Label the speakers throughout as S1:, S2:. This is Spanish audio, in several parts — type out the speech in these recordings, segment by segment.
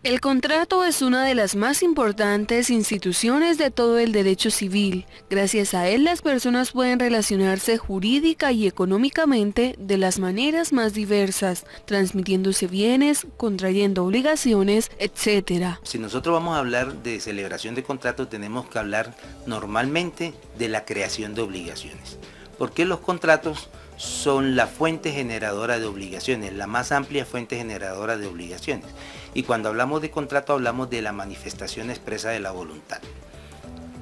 S1: El contrato es una de las más importantes instituciones de todo el derecho civil. Gracias a él, las personas pueden relacionarse jurídica y económicamente de las maneras más diversas, transmitiéndose bienes, contrayendo obligaciones, etc.
S2: Si nosotros vamos a hablar de celebración de contratos, tenemos que hablar normalmente de la creación de obligaciones. Porque los contratos son la fuente generadora de obligaciones, la más amplia fuente generadora de obligaciones. Y cuando hablamos de contrato hablamos de la manifestación expresa de la voluntad.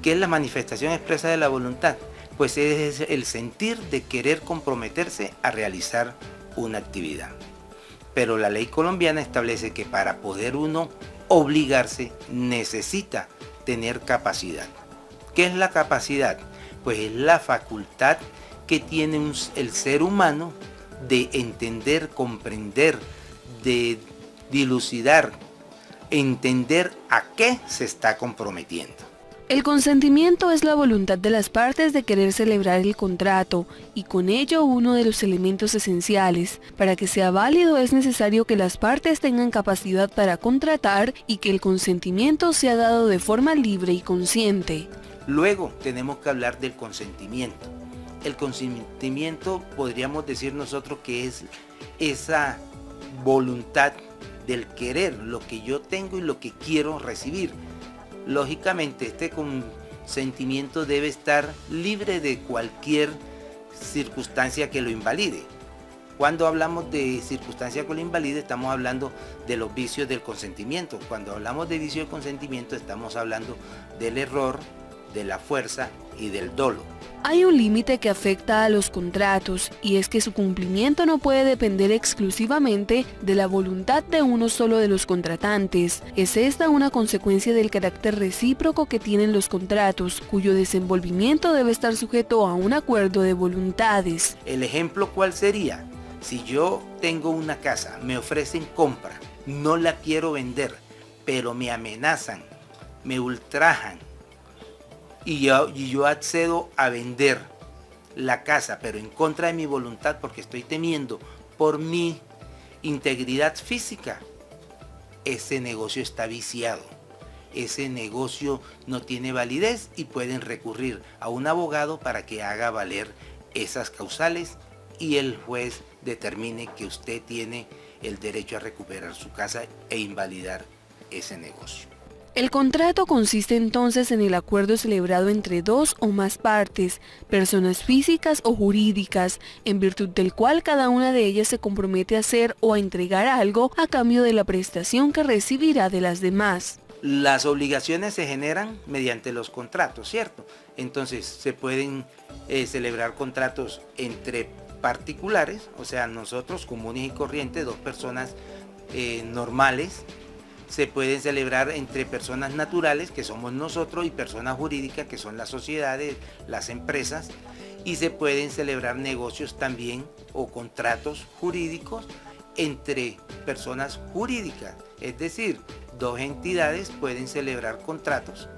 S2: ¿Qué es la manifestación expresa de la voluntad? Pues es el sentir de querer comprometerse a realizar una actividad. Pero la ley colombiana establece que para poder uno obligarse necesita tener capacidad. ¿Qué es la capacidad? Pues es la facultad que tiene el ser humano de entender, comprender, de dilucidar, entender a qué se está comprometiendo.
S1: El consentimiento es la voluntad de las partes de querer celebrar el contrato y con ello uno de los elementos esenciales. Para que sea válido es necesario que las partes tengan capacidad para contratar y que el consentimiento sea dado de forma libre y consciente.
S2: Luego tenemos que hablar del consentimiento. El consentimiento podríamos decir nosotros que es esa voluntad del querer, lo que yo tengo y lo que quiero recibir. Lógicamente este consentimiento debe estar libre de cualquier circunstancia que lo invalide. Cuando hablamos de circunstancia que lo invalide estamos hablando de los vicios del consentimiento. Cuando hablamos de vicio del consentimiento estamos hablando del error, de la fuerza y del dolo.
S1: Hay un límite que afecta a los contratos y es que su cumplimiento no puede depender exclusivamente de la voluntad de uno solo de los contratantes. Es esta una consecuencia del carácter recíproco que tienen los contratos, cuyo desenvolvimiento debe estar sujeto a un acuerdo de voluntades.
S2: El ejemplo, ¿cuál sería? Si yo tengo una casa, me ofrecen compra, no la quiero vender, pero me amenazan, me ultrajan, y yo accedo a vender la casa, pero en contra de mi voluntad porque estoy temiendo por mi integridad física, ese negocio está viciado, ese negocio no tiene validez y pueden recurrir a un abogado para que haga valer esas causales y el juez determine que usted tiene el derecho a recuperar su casa e invalidar ese negocio.
S1: El contrato consiste entonces en el acuerdo celebrado entre dos o más partes, personas físicas o jurídicas, en virtud del cual cada una de ellas se compromete a hacer o a entregar algo a cambio de la prestación que recibirá de las demás.
S2: Las obligaciones se generan mediante los contratos, ¿cierto? Entonces se pueden celebrar contratos entre particulares, o sea, nosotros comunes y corrientes, dos personas normales. Se pueden celebrar entre personas naturales, que somos nosotros, y personas jurídicas, que son las sociedades, las empresas, y se pueden celebrar negocios también o contratos jurídicos entre personas jurídicas, es decir, dos entidades pueden celebrar contratos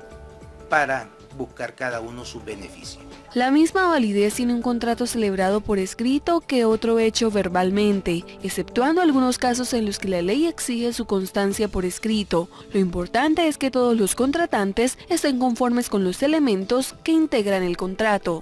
S2: para buscar cada uno su beneficio.
S1: La misma validez tiene un contrato celebrado por escrito que otro hecho verbalmente, exceptuando algunos casos en los que la ley exige su constancia por escrito. Lo importante es que todos los contratantes estén conformes con los elementos que integran el contrato.